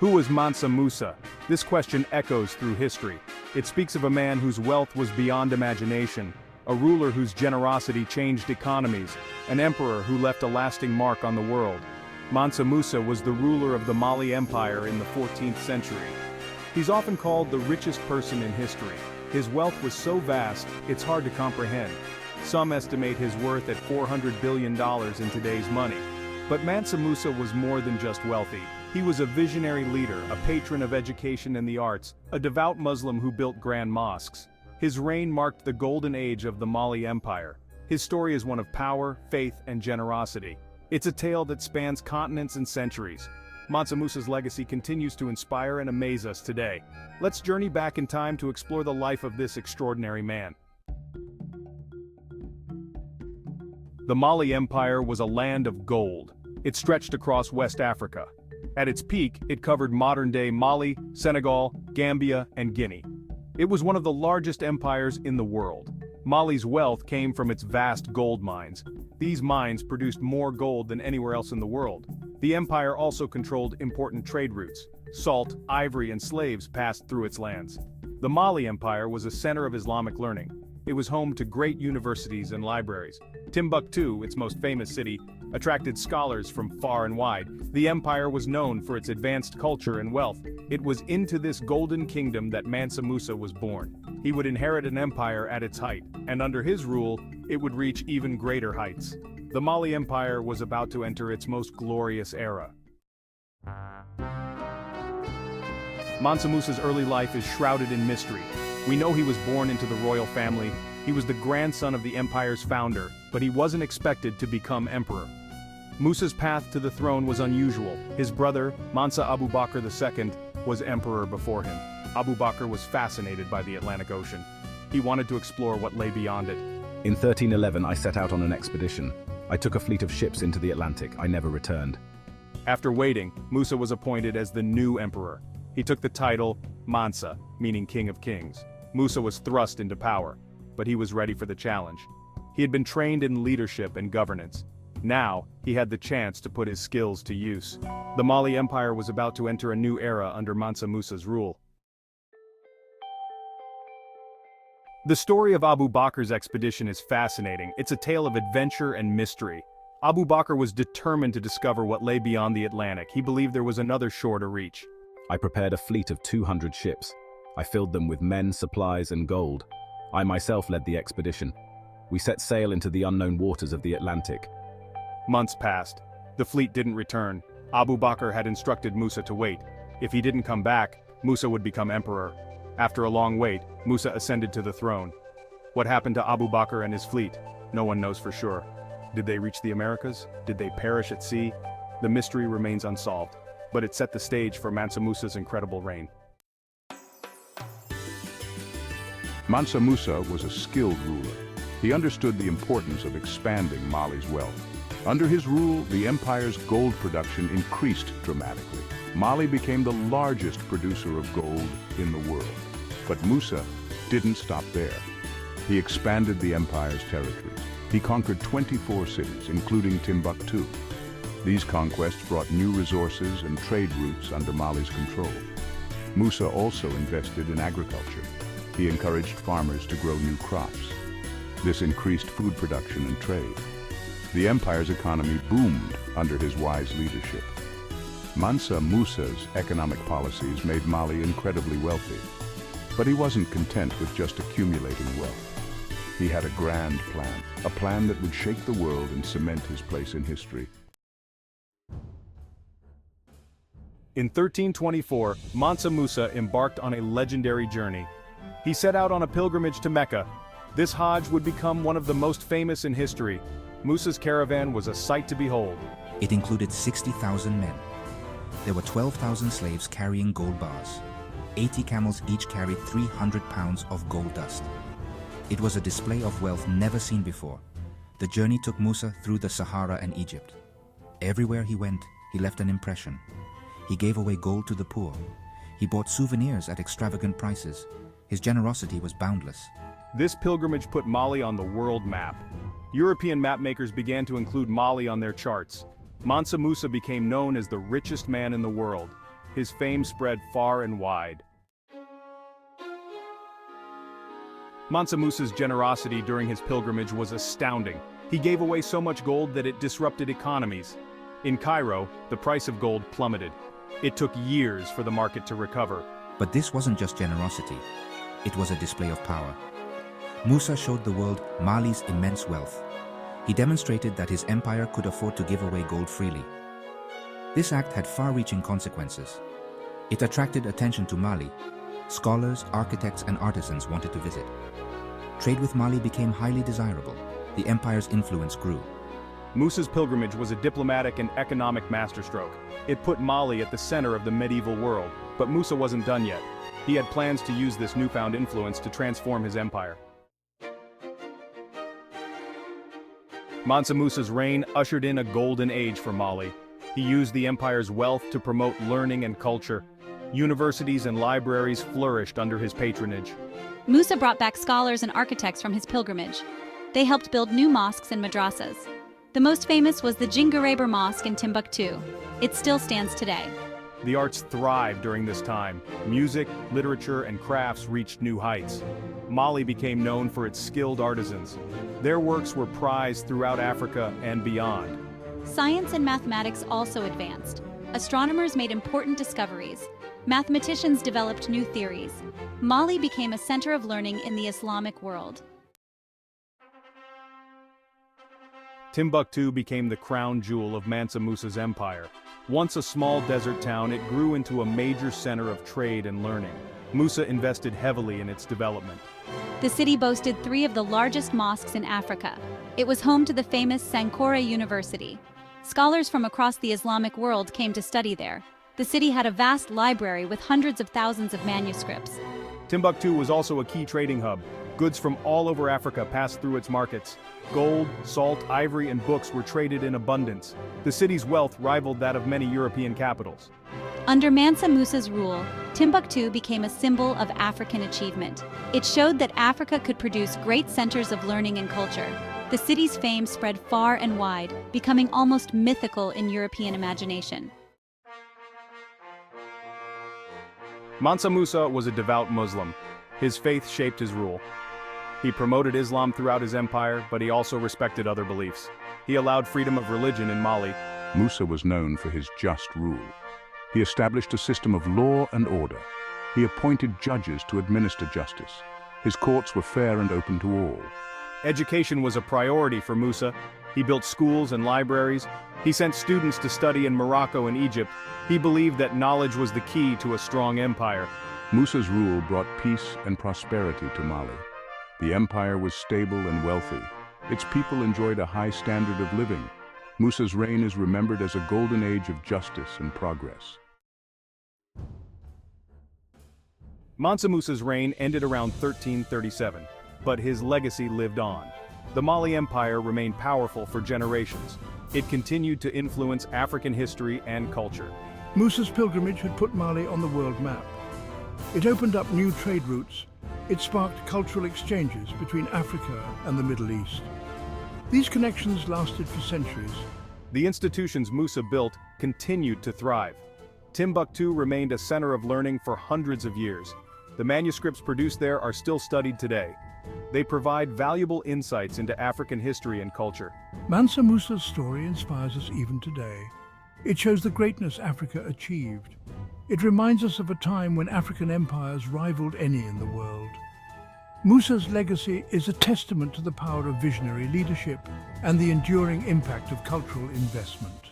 Who was Mansa Musa? This question echoes through history. It speaks of a man whose wealth was beyond imagination, a ruler whose generosity changed economies, an emperor who left a lasting mark on the world. Mansa Musa was the ruler of the Mali Empire in the 14th century. He's often called the richest person in history. His wealth was so vast, it's hard to comprehend. Some estimate his worth at $400 billion in today's money. But Mansa Musa was more than just wealthy. He was a visionary leader, a patron of education and the arts, a devout Muslim who built grand mosques. His reign marked the golden age of the Mali Empire. His story is one of power, faith, and generosity. It's a tale that spans continents and centuries. Mansa Musa's legacy continues to inspire and amaze us today. Let's journey back in time to explore the life of this extraordinary man. The Mali Empire was a land of gold. It stretched across West Africa. At its peak, it covered modern-day Mali, Senegal, Gambia, and Guinea. It was one of the largest empires in the world. Mali's wealth came from its vast gold mines. These mines produced more gold than anywhere else in the world. The empire also controlled important trade routes. Salt, ivory, and slaves passed through its lands. The Mali Empire was a center of Islamic learning. It was home to great universities and libraries. Timbuktu, its most famous city, attracted scholars from far and wide. The empire was known for its advanced culture and wealth. It was into this golden kingdom that Mansa Musa was born. He would inherit an empire at its height, and under his rule, it would reach even greater heights. The Mali Empire was about to enter its most glorious era. Mansa Musa's early life is shrouded in mystery. We know he was born into the royal family. He was the grandson of the empire's founder, but he wasn't expected to become emperor. Musa's path to the throne was unusual. His brother, Mansa Abu Bakr II, was emperor before him. Abu Bakr was fascinated by the Atlantic Ocean. He wanted to explore what lay beyond it. In 1311, I set out on an expedition. I took a fleet of ships into the Atlantic. I never returned. After waiting, Musa was appointed as the new emperor. He took the title Mansa, meaning King of Kings. Musa was thrust into power, but he was ready for the challenge. He had been trained in leadership and governance. Now, he had the chance to put his skills to use. The Mali Empire was about to enter a new era under Mansa Musa's rule. The story of Abu Bakr's expedition is fascinating. It's a tale of adventure and mystery. Abu Bakr was determined to discover what lay beyond the Atlantic. He believed there was another shore to reach. I prepared a fleet of 200 ships. I filled them with men, supplies, and gold. I myself led the expedition. We set sail into the unknown waters of the Atlantic. Months passed. The fleet didn't return. Abu Bakr had instructed Musa to wait. If he didn't come back, Musa would become emperor. After a long wait, Musa ascended to the throne. What happened to Abu Bakr and his fleet? No one knows for sure. Did they reach the Americas? Did they perish at sea? The mystery remains unsolved, but it set the stage for Mansa Musa's incredible reign. Mansa Musa was a skilled ruler. He understood the importance of expanding Mali's wealth. Under his rule, the empire's gold production increased dramatically. Mali became the largest producer of gold in the world. But Musa didn't stop there. He expanded the empire's territories. He conquered 24 cities, including Timbuktu. These conquests brought new resources and trade routes under Mali's control. Musa also invested in agriculture. He encouraged farmers to grow new crops. This increased food production and trade. The empire's economy boomed under his wise leadership. Mansa Musa's economic policies made Mali incredibly wealthy. But he wasn't content with just accumulating wealth. He had a grand plan, a plan that would shake the world and cement his place in history. In 1324, Mansa Musa embarked on a legendary journey. He set out on a pilgrimage to Mecca. This Hajj would become one of the most famous in history. Musa's caravan was a sight to behold. It included 60,000 men. There were 12,000 slaves carrying gold bars. 80 camels each carried 300 pounds of gold dust. It was a display of wealth never seen before. The journey took Musa through the Sahara and Egypt. Everywhere he went, he left an impression. He gave away gold to the poor. He bought souvenirs at extravagant prices. His generosity was boundless. This pilgrimage put Mali on the world map. European mapmakers began to include Mali on their charts. Mansa Musa became known as the richest man in the world. his fame spread far and wide. Mansa Musa's generosity during his pilgrimage was astounding. He gave away so much gold that it disrupted economies. In Cairo, the price of gold plummeted. It took years for the market to recover. But this wasn't just generosity. It was a display of power. Musa showed the world Mali's immense wealth. He demonstrated that his empire could afford to give away gold freely. This act had far-reaching consequences. It attracted attention to Mali. Scholars, architects, and artisans wanted to visit. Trade with Mali became highly desirable. The empire's influence grew. Musa's pilgrimage was a diplomatic and economic masterstroke. It put Mali at the center of the medieval world, but Musa wasn't done yet. He had plans to use this newfound influence to transform his empire. Mansa Musa's reign ushered in a golden age for Mali. He used the empire's wealth to promote learning and culture. Universities and libraries flourished under his patronage. Musa brought back scholars and architects from his pilgrimage. They helped build new mosques and madrasas. The most famous was the Jingareber Mosque in Timbuktu. It still stands today. The arts thrived during this time. Music, literature, and crafts reached new heights. Mali became known for its skilled artisans. Their works were prized throughout Africa and beyond. Science and mathematics also advanced. Astronomers made important discoveries. Mathematicians developed new theories. Mali became a center of learning in the Islamic world. Timbuktu became the crown jewel of Mansa Musa's empire. Once a small desert town, it grew into a major center of trade and learning. Musa invested heavily in its development. The city boasted 3 of the largest mosques in Africa. It was home to the famous Sankore University. Scholars from across the Islamic world came to study there. The city had a vast library with hundreds of thousands of manuscripts. Timbuktu was also a key trading hub. Goods from all over Africa passed through its markets. Gold, salt, ivory, and books were traded in abundance. The city's wealth rivaled that of many European capitals. Under Mansa Musa's rule, Timbuktu became a symbol of African achievement. It showed that Africa could produce great centers of learning and culture. The city's fame spread far and wide, becoming almost mythical in European imagination. Mansa Musa was a devout Muslim. His faith shaped his rule. He promoted Islam throughout his empire, but he also respected other beliefs. He allowed freedom of religion in Mali. Musa was known for his just rule. He established a system of law and order. He appointed judges to administer justice. His courts were fair and open to all. Education was a priority for Musa. He built schools and libraries. He sent students to study in Morocco and Egypt. He believed that knowledge was the key to a strong empire. Musa's rule brought peace and prosperity to Mali. The empire was stable and wealthy. Its people enjoyed a high standard of living. Musa's reign is remembered as a golden age of justice and progress. Mansa Musa's reign ended around 1337, but his legacy lived on. The Mali Empire remained powerful for generations. It continued to influence African history and culture. Musa's pilgrimage had put Mali on the world map. It opened up new trade routes. It sparked cultural exchanges between Africa and the Middle East. These connections lasted for centuries. The institutions Musa built continued to thrive. Timbuktu remained a center of learning for hundreds of years. The manuscripts produced there are still studied today. They provide valuable insights into African history and culture. Mansa Musa's story inspires us even today. It shows the greatness Africa achieved. It reminds us of a time when African empires rivaled any in the world. Musa's legacy is a testament to the power of visionary leadership and the enduring impact of cultural investment.